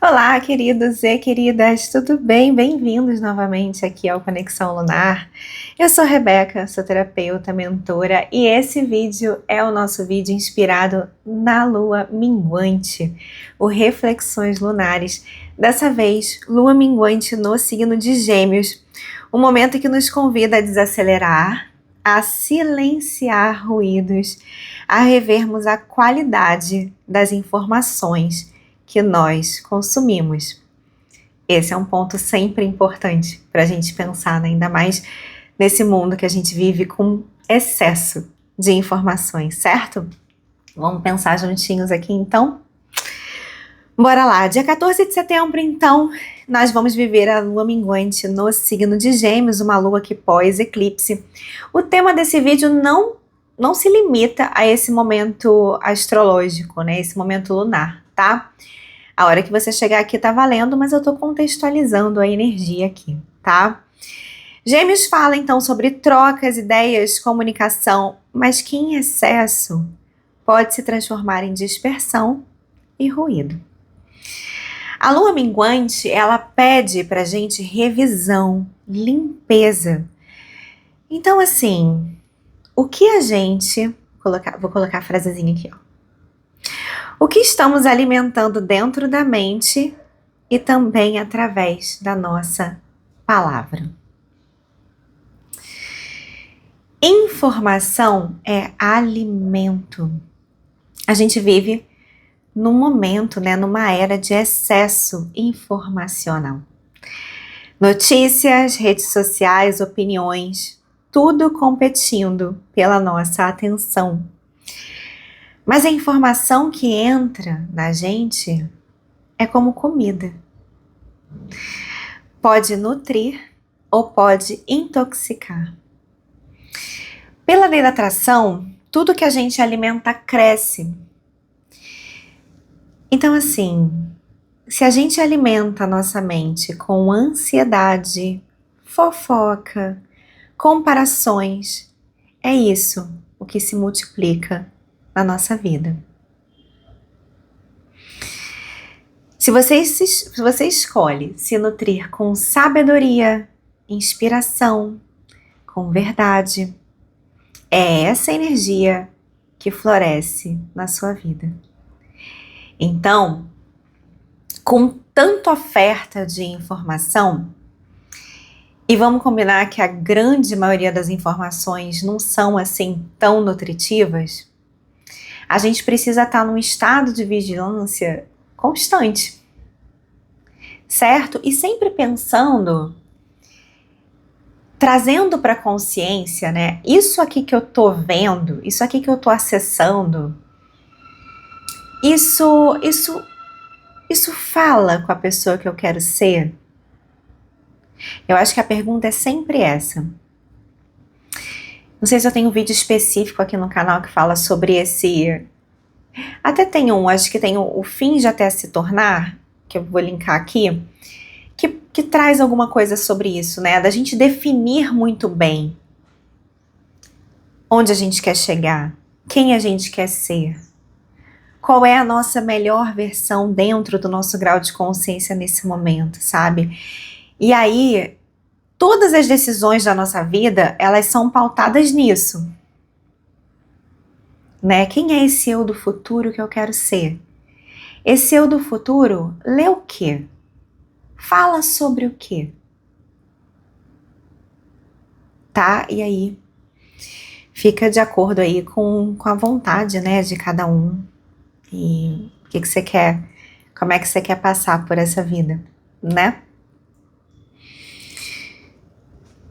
Olá, queridos e queridas, tudo bem? Bem-vindos novamente aqui ao Conexão Lunar. Eu sou Rebeca, sou terapeuta, mentora, e esse vídeo é o nosso vídeo inspirado na lua minguante, o Reflexões Lunares. Dessa vez, lua minguante no signo de Gêmeos, um momento que nos convida a desacelerar, a silenciar ruídos, a revermos a qualidade das informações que nós consumimos. Esse é um ponto sempre importante para a gente pensar, né? Ainda mais nesse mundo que a gente vive com excesso de informações, certo? Vamos pensar juntinhos aqui então? Bora lá, dia 14 de setembro então, nós vamos viver a lua minguante no signo de Gêmeos, uma lua que pós-eclipse. O tema desse vídeo não se limita a esse momento astrológico, né? Esse momento lunar, tá? A hora que você chegar aqui tá valendo, mas eu tô contextualizando a energia aqui, tá? Gêmeos fala então sobre trocas, ideias, comunicação, mas que em excesso pode se transformar em dispersão e ruído. A lua minguante, ela pede pra gente revisão, limpeza. Então assim, o que a gente... Vou colocar a frasezinha aqui, ó. O que estamos alimentando dentro da mente e também através da nossa palavra. Informação é alimento. A gente vive num momento, né, numa era de excesso informacional. Notícias, redes sociais, opiniões, tudo competindo pela nossa atenção. Mas a informação que entra na gente é como comida. Pode nutrir ou pode intoxicar. Pela lei da atração, tudo que a gente alimenta cresce. Então assim, se a gente alimenta a nossa mente com ansiedade, fofoca, comparações, é isso o que se multiplica na nossa vida. Se você escolhe se nutrir com sabedoria, inspiração, com verdade, é essa energia que floresce na sua vida. Então, com tanta oferta de informação, e vamos combinar que a grande maioria das informações não são assim tão nutritivas, a gente precisa estar num estado de vigilância constante, certo? E sempre pensando, trazendo para a consciência, né? Isso aqui que eu tô vendo, isso aqui que eu tô acessando, isso fala com a pessoa que eu quero ser? Eu acho que a pergunta é sempre essa. Não sei se eu tenho um vídeo específico aqui no canal que fala sobre esse... Até tem um, acho que tem o fim de até se tornar, que eu vou linkar aqui, que traz alguma coisa sobre isso, né? Da gente definir muito bem onde a gente quer chegar, quem a gente quer ser, qual é a nossa melhor versão dentro do nosso grau de consciência nesse momento, sabe? E aí, todas as decisões da nossa vida, elas são pautadas nisso. Né? Quem é esse eu do futuro que eu quero ser? Esse eu do futuro lê o quê? Fala sobre o quê? Tá? E aí, fica de acordo aí com a vontade, né, de cada um. E o que você quer? Como é que você quer passar por essa vida, né?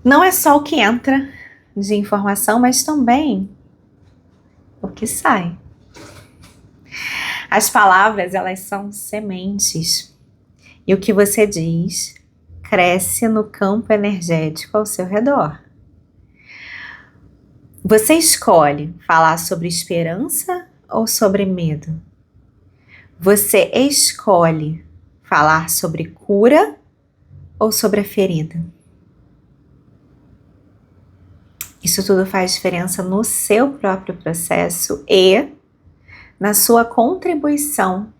Não é só o que entra de informação, mas também o que sai. As palavras, elas são sementes. E o que você diz cresce no campo energético ao seu redor. Você escolhe falar sobre esperança ou sobre medo? Você escolhe falar sobre cura ou sobre a ferida? Isso tudo faz diferença no seu próprio processo e na sua contribuição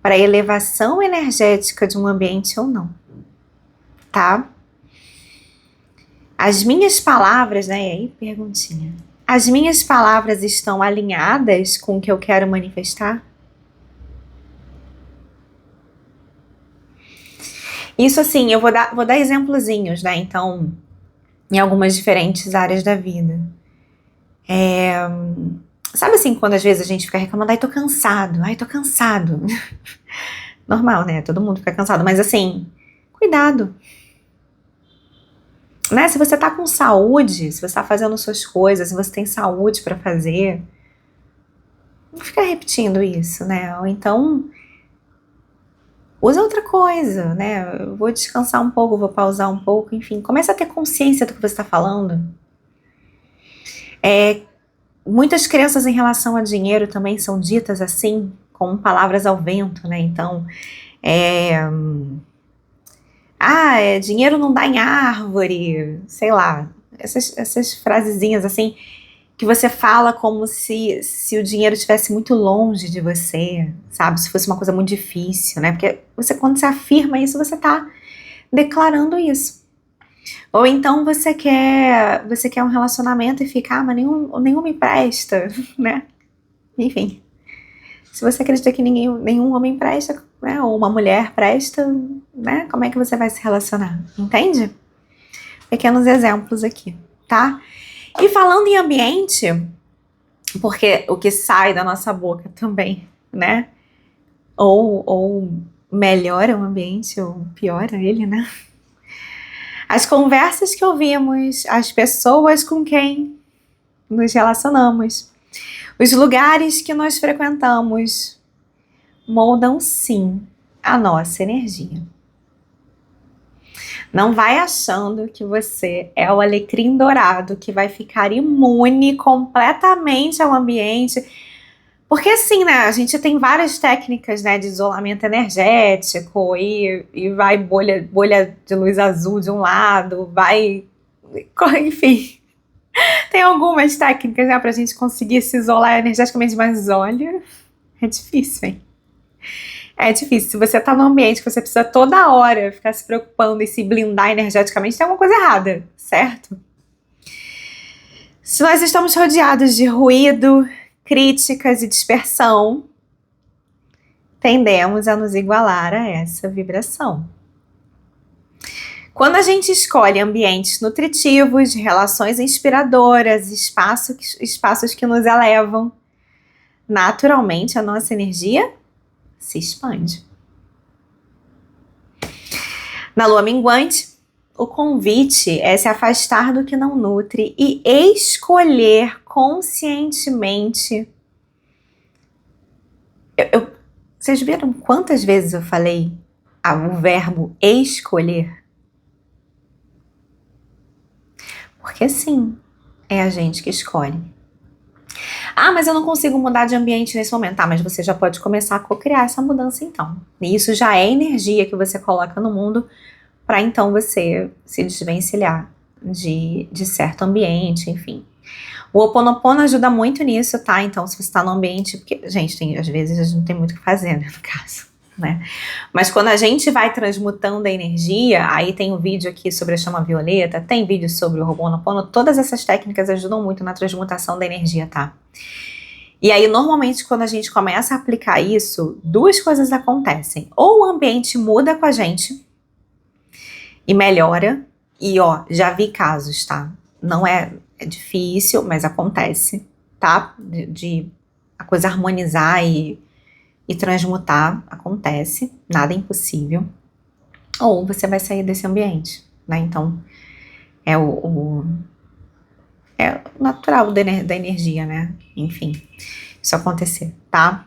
para a elevação energética de um ambiente ou não, tá? As minhas palavras, né? E aí, perguntinha. As minhas palavras estão alinhadas com o que eu quero manifestar? Isso assim, eu vou dar exemplozinhos, né? Então, em algumas diferentes áreas da vida. Sabe assim, quando às vezes a gente fica reclamando, ai, tô cansado, ai, tô cansado. Normal, né? Todo mundo fica cansado, mas assim, cuidado. Né? Se você tá com saúde, se você tá fazendo suas coisas, se você tem saúde pra fazer, não fica repetindo isso, né? Ou então, usa outra coisa, né? Eu vou descansar um pouco, vou pausar um pouco, enfim. Começa a ter consciência do que você tá falando. Muitas crenças em relação a dinheiro também são ditas assim, com palavras ao vento, né? Então, dinheiro não dá em árvore, sei lá, essas frasezinhas assim, que você fala como se o dinheiro estivesse muito longe de você, sabe? Se fosse uma coisa muito difícil, né? Porque quando você afirma isso, você tá declarando isso. Ou então você quer um relacionamento e fica, mas nenhum me presta, né? Enfim. Se você acredita que nenhum homem presta, né, ou uma mulher presta, né, como é que você vai se relacionar? Entende? Pequenos exemplos aqui, tá? E falando em ambiente, porque o que sai da nossa boca também, né? Ou melhora o ambiente, ou piora ele, né? As conversas que ouvimos, as pessoas com quem nos relacionamos, os lugares que nós frequentamos, moldam sim a nossa energia. Não vai achando que você é o alecrim dourado que vai ficar imune completamente ao ambiente. Porque assim, né, a gente tem várias técnicas, né, de isolamento energético e vai bolha de luz azul de um lado, vai... Enfim, tem algumas técnicas, né, pra gente conseguir se isolar energeticamente, mas olha, é difícil, hein? É difícil. Se você tá num ambiente que você precisa toda hora ficar se preocupando e se blindar energeticamente, tem alguma coisa errada, certo? Se nós estamos rodeados de ruído, críticas e dispersão, tendemos a nos igualar a essa vibração. Quando a gente escolhe ambientes nutritivos, relações inspiradoras, espaços que nos elevam, naturalmente a nossa energia se expande. Na lua minguante, o convite é se afastar do que não nutre e escolher conscientemente. Vocês viram quantas vezes eu falei o verbo escolher? Porque sim, é a gente que escolhe. Ah, mas eu não consigo mudar de ambiente nesse momento. Tá, mas você já pode começar a co-criar essa mudança então. E isso já é energia que você coloca no mundo para então você se desvencilhar de certo ambiente, enfim. O Ho'oponopono ajuda muito nisso, tá? Então, se você tá no ambiente... Porque, gente, às vezes a gente não tem muito o que fazer, né, no caso, né? Mas quando a gente vai transmutando a energia, aí tem um vídeo aqui sobre a chama violeta, tem vídeo sobre o Ho'oponopono, todas essas técnicas ajudam muito na transmutação da energia, tá? E aí, normalmente, quando a gente começa a aplicar isso, duas coisas acontecem. Ou o ambiente muda com a gente e melhora, e ó, já vi casos, tá? Não é difícil, mas acontece, tá? De a coisa harmonizar e transmutar, acontece, nada é impossível. Ou você vai sair desse ambiente, né? Então, é o natural da energia, né? Enfim, isso acontecer, tá?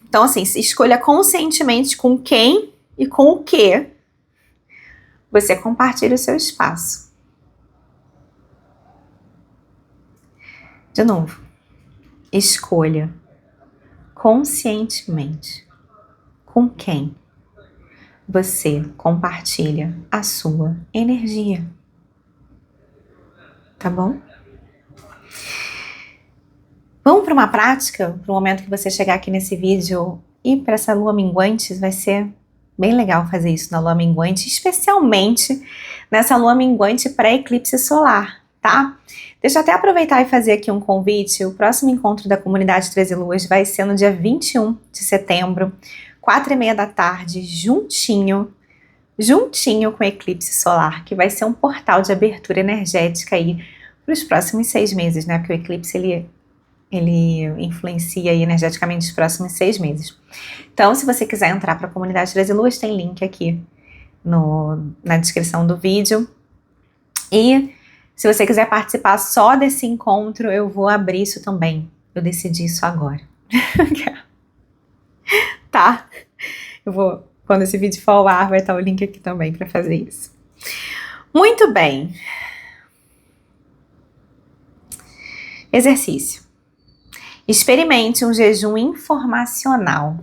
Então, assim, escolha conscientemente com quem e com o que você compartilha o seu espaço. De novo, escolha conscientemente com quem você compartilha a sua energia. Tá bom? Vamos para uma prática, para o momento que você chegar aqui nesse vídeo e para essa lua minguante, vai ser bem legal fazer isso na lua minguante, especialmente nessa lua minguante pré-eclipse solar, tá? Deixa eu até aproveitar e fazer aqui um convite. O próximo encontro da comunidade 13 Luas vai ser no dia 21 de setembro, 4h30 da tarde, juntinho com o eclipse solar, que vai ser um portal de abertura energética aí para os próximos 6 meses, né? Porque o eclipse, ele influencia aí energeticamente os próximos 6 meses. Então, se você quiser entrar para a comunidade 13 Luas, tem link aqui na descrição do vídeo. E se você quiser participar só desse encontro, eu vou abrir isso também. Eu decidi isso agora. Tá? Quando esse vídeo for ao ar, vai estar o link aqui também para fazer isso. Muito bem. Exercício. Experimente um jejum informacional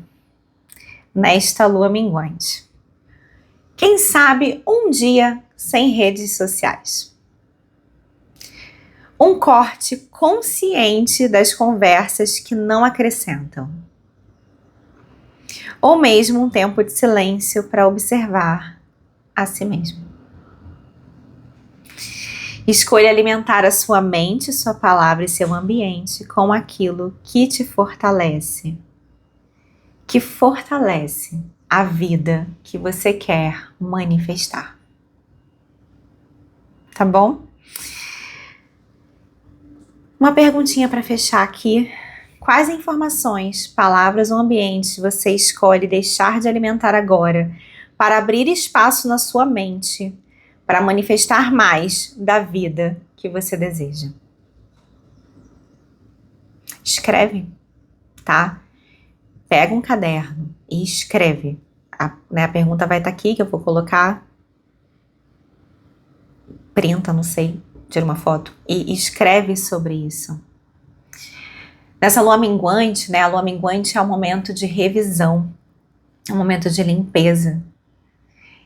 nesta lua minguante. Quem sabe um dia sem redes sociais. Um corte consciente das conversas que não acrescentam. Ou mesmo um tempo de silêncio para observar a si mesmo. Escolha alimentar a sua mente, sua palavra e seu ambiente com aquilo que te fortalece. Que fortalece a vida que você quer manifestar. Tá bom? Uma perguntinha para fechar aqui. Quais informações, palavras ou ambientes você escolhe deixar de alimentar agora para abrir espaço na sua mente para manifestar mais da vida que você deseja? Escreve, tá? Pega um caderno e escreve. A pergunta vai estar aqui, que eu vou colocar. Printa, não sei, tira uma foto e escreve sobre isso. Nessa lua minguante, né? A lua minguante é um momento de revisão, é um momento de limpeza.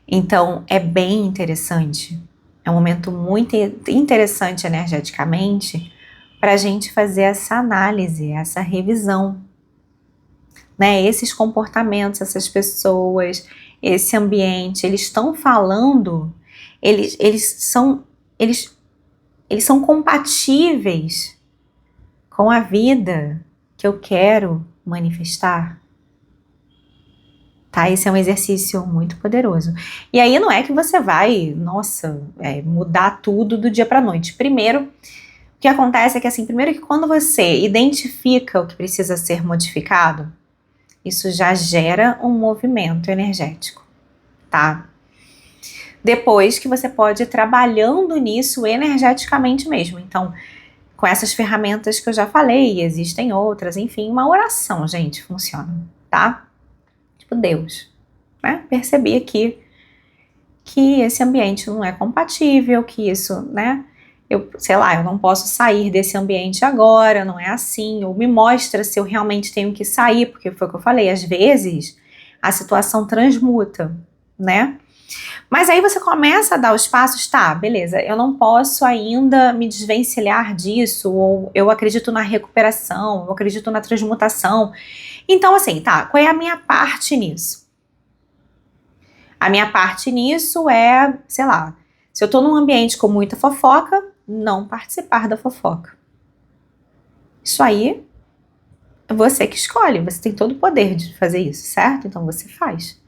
Então, é bem interessante. É um momento muito interessante energeticamente para a gente fazer essa análise, essa revisão. Né? Esses comportamentos, essas pessoas, esse ambiente, eles estão falando, eles são compatíveis com a vida que eu quero manifestar. Tá? Esse é um exercício muito poderoso. E aí não é que você vai, mudar tudo do dia para a noite. Primeiro, o que acontece é que primeiro que quando você identifica o que precisa ser modificado, isso já gera um movimento energético, tá? Depois que você pode ir trabalhando nisso energeticamente mesmo. Então, com essas ferramentas que eu já falei, existem outras, enfim, uma oração, gente, funciona, tá? Tipo, Deus, né? Percebi aqui que esse ambiente não é compatível, que isso, né? Eu não posso sair desse ambiente agora, não é assim, ou me mostra se eu realmente tenho que sair, porque foi o que eu falei, às vezes a situação transmuta, né? Mas aí você começa a dar os passos, tá, beleza, eu não posso ainda me desvencilhar disso, ou eu acredito na recuperação, eu acredito na transmutação. Então, tá, qual é a minha parte nisso? A minha parte nisso é, se eu tô num ambiente com muita fofoca, não participar da fofoca. Isso aí é você que escolhe, você tem todo o poder de fazer isso, certo? Então você faz.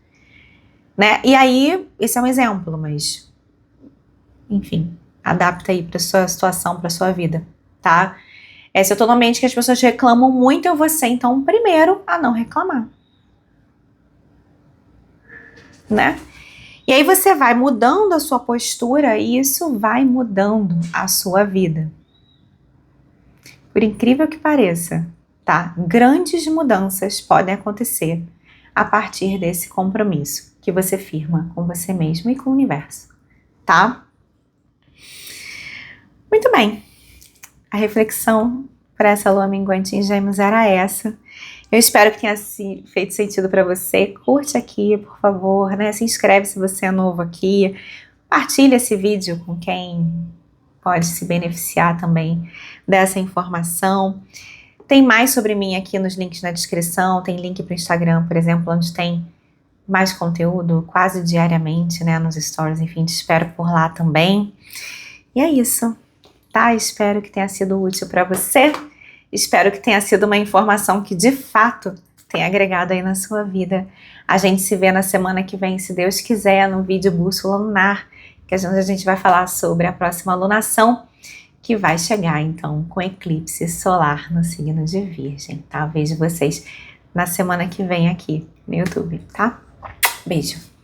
Né? E aí, esse é um exemplo, mas enfim, adapta aí pra sua situação, pra sua vida, tá? Se eu tô num ambiente que as pessoas reclamam muito, eu vou ser, então, o primeiro a não reclamar. Né? E aí você vai mudando a sua postura e isso vai mudando a sua vida. Por incrível que pareça, tá? Grandes mudanças podem acontecer a partir desse compromisso que você firma com você mesmo e com o universo, tá? Muito bem. A reflexão para essa lua minguante em Gêmeos era essa. Eu espero que tenha feito sentido para você. Curte aqui, por favor, né? Se inscreve se você é novo aqui. Partilha esse vídeo com quem pode se beneficiar também dessa informação. Tem mais sobre mim aqui nos links na descrição, tem link para o Instagram, por exemplo, onde tem mais conteúdo quase diariamente, né, nos stories, enfim, te espero por lá também. E é isso, tá? Espero que tenha sido útil para você, espero que tenha sido uma informação que de fato tenha agregado aí na sua vida. A gente se vê na semana que vem, se Deus quiser, no vídeo Bússola Lunar, que a gente vai falar sobre a próxima lunação, que vai chegar, então, com eclipse solar no signo de Virgem, tá? Vejo vocês na semana que vem aqui no YouTube, tá? Beijo!